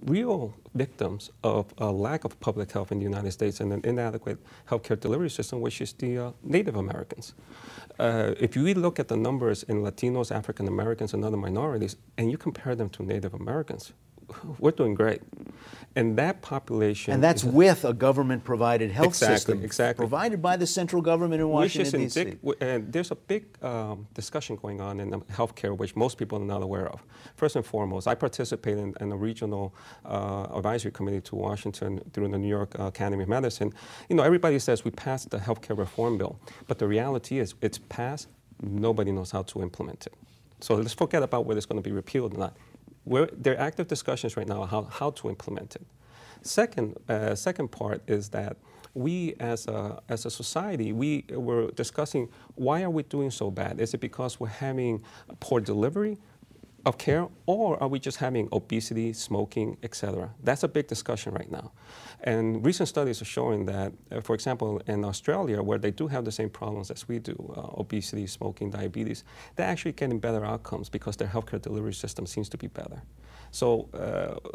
real victims of a lack of public health in the United States and an inadequate healthcare delivery system, which is the Native Americans. If you look at the numbers in Latinos, African Americans, and other minorities, and you compare them to Native Americans, we're doing great. And that population... And that's with a government-provided health system provided by the central government in Washington, D.C. And there's a big discussion going on in healthcare, which most people are not aware of. First and foremost, I participate in a regional advisory committee to Washington through the New York Academy of Medicine. You know, everybody says we passed the healthcare reform bill, but the reality is it's passed, nobody knows how to implement it. So let's forget about whether it's going to be repealed or not. There are active discussions right now on how to implement it. Second part is that we as a society, we're discussing why are we doing so bad? Is it because we're having poor delivery of care, or are we just having obesity, smoking, etc.? That's a big discussion right now. And recent studies are showing that, for example, in Australia, where they do have the same problems as we do, obesity, smoking, diabetes, they're actually getting better outcomes because their healthcare delivery system seems to be better. So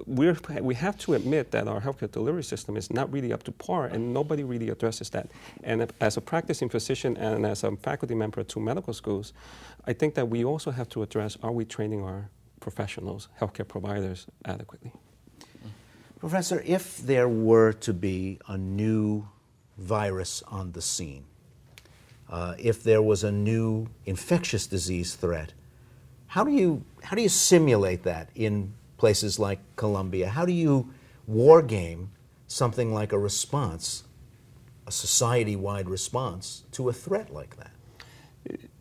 we have to admit that our healthcare delivery system is not really up to par, and nobody really addresses that. And as a practicing physician and as a faculty member at 2 medical schools, I think that we also have to address, are we training our professionals, healthcare providers, adequately? Professor, if there were to be a new virus on the scene, if there was a new infectious disease threat, how do you simulate that in places like Colombia? How do you war game something like a response, a society-wide response to a threat like that?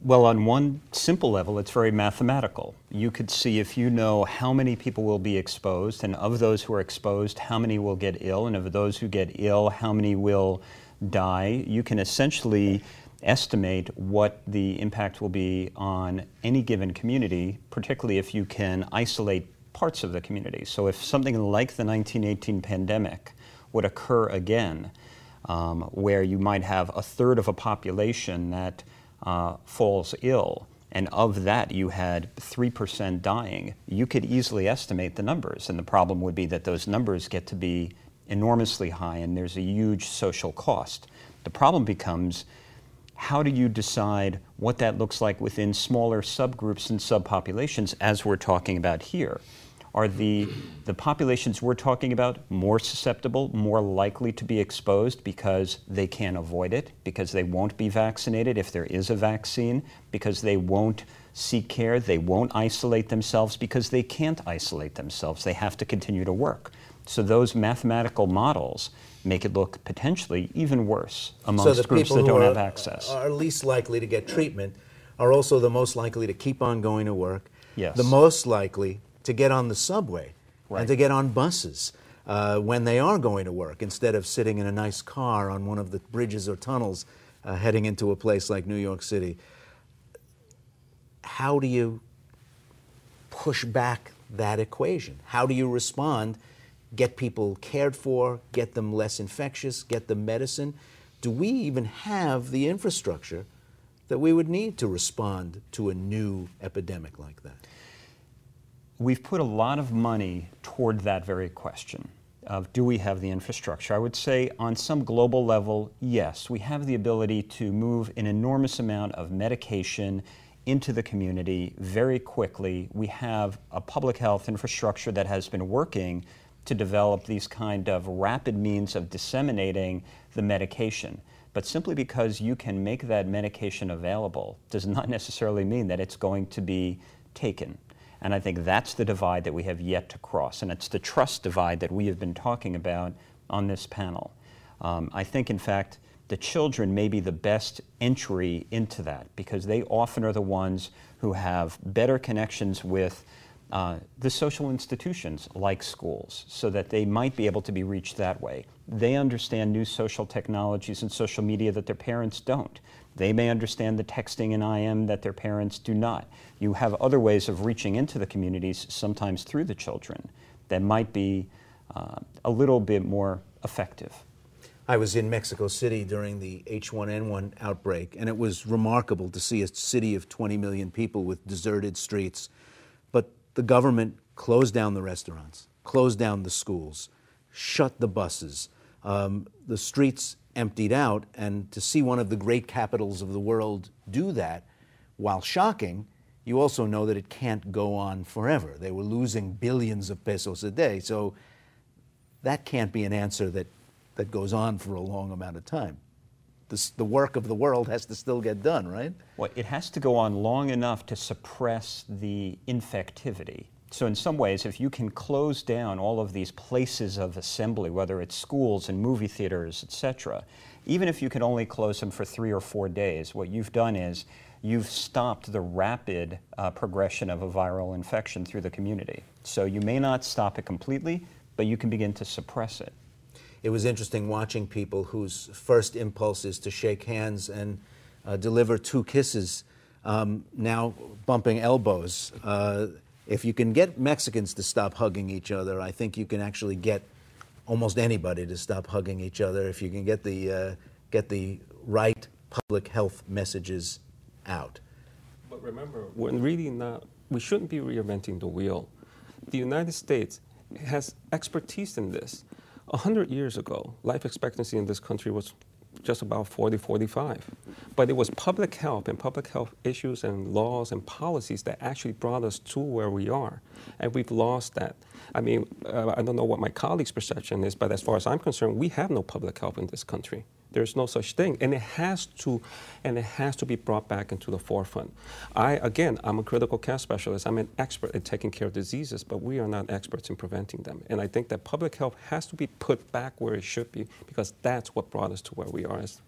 Well, on one simple level, it's very mathematical. You could see, if you know how many people will be exposed, and of those who are exposed, how many will get ill, and of those who get ill, how many will die, you can essentially estimate what the impact will be on any given community, particularly if you can isolate parts of the community. So if something like the 1918 pandemic would occur again, where you might have a third of a population that falls ill, and of that you had 3% dying, you could easily estimate the numbers. And the problem would be that those numbers get to be enormously high, and there's a huge social cost. The problem becomes, how do you decide what that looks like within smaller subgroups and subpopulations, as we're talking about here? Are the populations we're talking about more susceptible, more likely to be exposed because they can't avoid it, because they won't be vaccinated if there is a vaccine, because they won't seek care, they won't isolate themselves because they can't isolate themselves, they have to continue to work? So those mathematical models make it look potentially even worse amongst groups that don't have access. So the people who are least likely to get treatment are also the most likely to keep on going to work, yes, the most likely to get on the subway, right, and to get on buses when they are going to work, instead of sitting in a nice car on one of the bridges or tunnels heading into a place like New York City. How do you push back that equation? How do you respond, get people cared for, get them less infectious, get them medicine? Do we even have the infrastructure that we would need to respond to a new epidemic like that? We've put a lot of money toward that very question of, do we have the infrastructure? I would say on some global level, yes, we have the ability to move an enormous amount of medication into the community very quickly. We have a public health infrastructure that has been working to develop these kind of rapid means of disseminating the medication. But simply because you can make that medication available does not necessarily mean that it's going to be taken. And I think that's the divide that we have yet to cross, and it's the trust divide that we have been talking about on this panel. I think, in fact, the children may be the best entry into that, because they often are the ones who have better connections with the social institutions like schools, so that they might be able to be reached that way. They understand new social technologies and social media that their parents don't. They may understand the texting and IM that their parents do not. You have other ways of reaching into the communities, sometimes through the children, that might be a little bit more effective. I was in Mexico City during the H1N1 outbreak, and it was remarkable to see a city of 20 million people with deserted streets. But the government closed down the restaurants, close down the schools, shut the buses, the streets emptied out, and to see one of the great capitals of the world do that, while shocking, you also know that it can't go on forever. They were losing billions of pesos a day, so that can't be an answer that goes on for a long amount of time. The work of the world has to still get done, right? Well, it has to go on long enough to suppress the infectivity. So in some ways, if you can close down all of these places of assembly, whether it's schools and movie theaters, etc., even if you can only close them for 3 or 4 days, what you've done is you've stopped the rapid progression of a viral infection through the community. So you may not stop it completely, but you can begin to suppress it. It was interesting watching people whose first impulse is to shake hands and deliver 2 kisses, now bumping elbows. If you can get Mexicans to stop hugging each other, I think you can actually get almost anybody to stop hugging each other if you can get the right public health messages out. But remember, we shouldn't be reinventing the wheel. The United States has expertise in this. 100 years ago, life expectancy in this country was just about 40, 45. But it was public health and public health issues and laws and policies that actually brought us to where we are. And we've lost that. I mean, I don't know what my colleagues' perception is, but as far as I'm concerned, we have no public health in this country. There's no such thing, and it has to be brought back into the forefront. I'm a critical care specialist. I'm an expert at taking care of diseases, but we are not experts in preventing them. And I think that public health has to be put back where it should be, because that's what brought us to where we are as